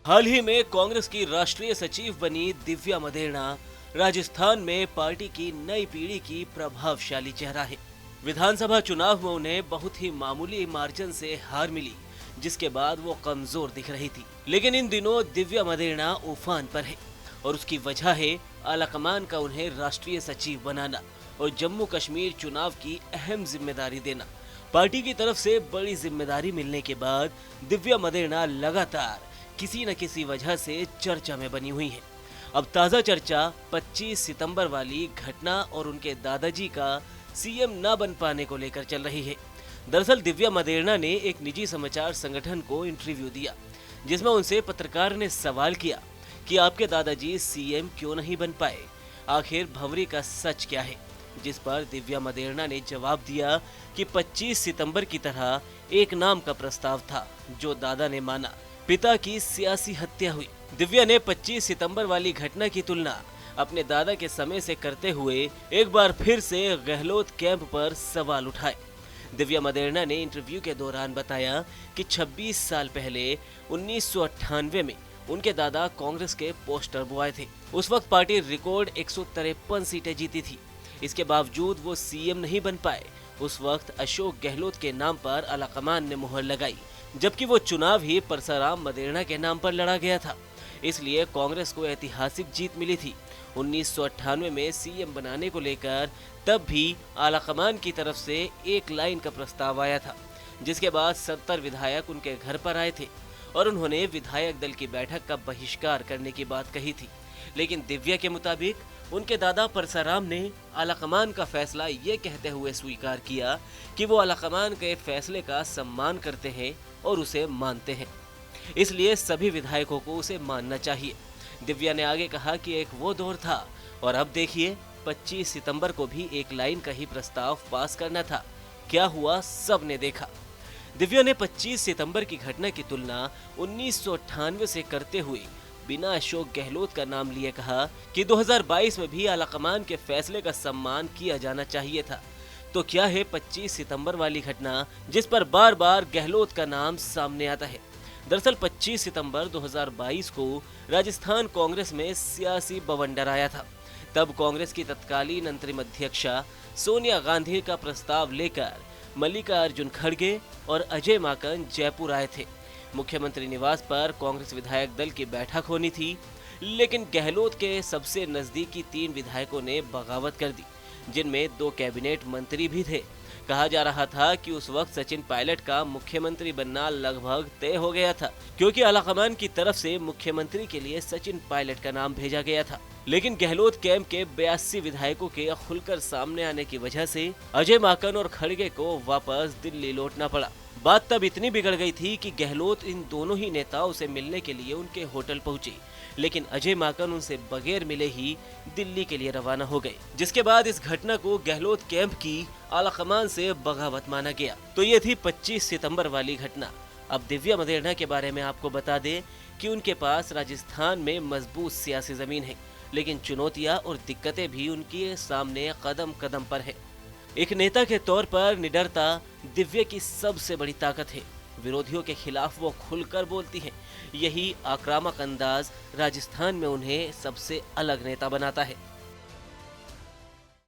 हाल ही में कांग्रेस की राष्ट्रीय सचिव बनी दिव्या मदेरणा राजस्थान में पार्टी की नई पीढ़ी की प्रभावशाली चेहरा है। विधानसभा चुनाव में उन्हें बहुत ही मामूली मार्जिन से हार मिली, जिसके बाद वो कमजोर दिख रही थी। लेकिन इन दिनों दिव्या मदेरणा उफान पर है और उसकी वजह है आलाकमान का उन्हें राष्ट्रीय सचिव बनाना और जम्मू कश्मीर चुनाव की अहम जिम्मेदारी देना। पार्टी की तरफ से बड़ी जिम्मेदारी मिलने के बाद दिव्या मदेरणा लगातार किसी न किसी वजह से चर्चा में बनी हुई है। अब ताजा चर्चा 25 सितंबर वाली घटना और उनके दादाजी का सीएम न बन पाने को लेकर चल रही है। दरअसल दिव्या मदेरणा ने एक निजी समाचार संगठन को इंटरव्यू दिया, जिसमें उनसे पत्रकार ने सवाल किया कि आपके दादाजी सीएम क्यों नहीं बन पाए, आखिर भंवरी का सच क्या है। जिस पर दिव्या मदेरणा ने जवाब दिया कि 25 सितंबर की तरह एक नाम का प्रस्ताव था जो दादा ने माना, पिता की सियासी हत्या हुई। दिव्या ने 25 सितंबर वाली घटना की तुलना अपने दादा के समय से करते हुए एक बार फिर से गहलोत कैंप पर सवाल उठाए। दिव्या मदेरणा ने इंटरव्यू के दौरान बताया कि 26 साल पहले 1998 में उनके दादा कांग्रेस के पोस्टर बॉय थे। उस वक्त पार्टी रिकॉर्ड 153 सीटें जीती थी। इसके बावजूद वो सीएम नहीं बन पाए। उस वक्त अशोक गहलोत के नाम पर आलाकमान ने मुहर लगाई, जबकि वो चुनाव ही परसाराम मदेरणा के नाम पर लड़ा गया था। इसलिए कांग्रेस को ऐतिहासिक जीत मिली थी। 1998 में सीएम बनाने को लेकर तब भी आलाकमान की तरफ से एक लाइन का प्रस्ताव आया था, जिसके बाद 70 विधायक उनके घर पर आए थे और उन्होंने विधायक दल की बैठक का बहिष्कार करने की बात कही थी। लेकिन दिव्या के मुताबिक उनके दादा परसाराम ने आलाकमान का फैसला ये कहते हुए स्वीकार किया कि वो आलाकमान के फैसले का सम्मान करते हैं और उसे मानते हैं, इसलिए सभी विधायकों को उसे मानना चाहिए। दिव्या ने आगे कहा कि एक वो दौर था और अब देखिए 25 सितंबर को भी एक लाइन का ही प्रस्ताव पास करना था, क्या हुआ सब ने देखा। दिव्या ने 25 सितंबर की घटना की तुलना 1998 से करते हुए बिना अशोक गहलोत का नाम लिए कहा कि 2022 में भी आलाकमान के फैसले का सम्मान किया जाना चाहिए था। तो क्या है 25 सितंबर वाली घटना जिस पर बार बार गहलोत का नाम सामने आता है। दरअसल 25 सितंबर 2022 को राजस्थान कांग्रेस में सियासी बवंडर आया था। तब कांग्रेस की तत्कालीन अंतरिम अध्यक्षा सोनिया गांधी का प्रस्ताव लेकर मल्लिकार्जुन खड़गे और अजय माकन जयपुर आए थे। मुख्यमंत्री निवास पर कांग्रेस विधायक दल की बैठक होनी थी, लेकिन गहलोत के सबसे नजदीकी 3 विधायकों ने बगावत कर दी, जिनमें 2 कैबिनेट मंत्री भी थे। कहा जा रहा था कि उस वक्त सचिन पायलट का मुख्यमंत्री बनना लगभग तय हो गया था, क्योंकि आलाकमान की तरफ से मुख्यमंत्री के लिए सचिन पायलट का नाम भेजा गया था। लेकिन गहलोत कैंप के 82 विधायकों के खुलकर सामने आने की वजह से अजय माकन और खड़गे को वापस दिल्ली लौटना पड़ा। बात तब इतनी बिगड़ गई थी कि गहलोत इन दोनों ही नेताओं से मिलने के लिए उनके होटल पहुंचे, लेकिन अजय माकन उनसे बगैर मिले ही दिल्ली के लिए रवाना हो गए। जिसके बाद इस घटना को गहलोत कैंप की आलाकमान से बगावत माना गया। तो ये थी 25 सितंबर वाली घटना। अब दिव्या मदेरणा के बारे में आपको बता दें कि उनके पास राजस्थान में मजबूत सियासी जमीन है, लेकिन चुनौतियां और दिक्कतें भी उनके सामने कदम कदम पर है। एक नेता के तौर पर निडरता दिव्या की सबसे बड़ी ताकत है। विरोधियों के खिलाफ वो खुलकर बोलती हैं। यही आक्रामक अंदाज राजस्थान में उन्हें सबसे अलग नेता बनाता है।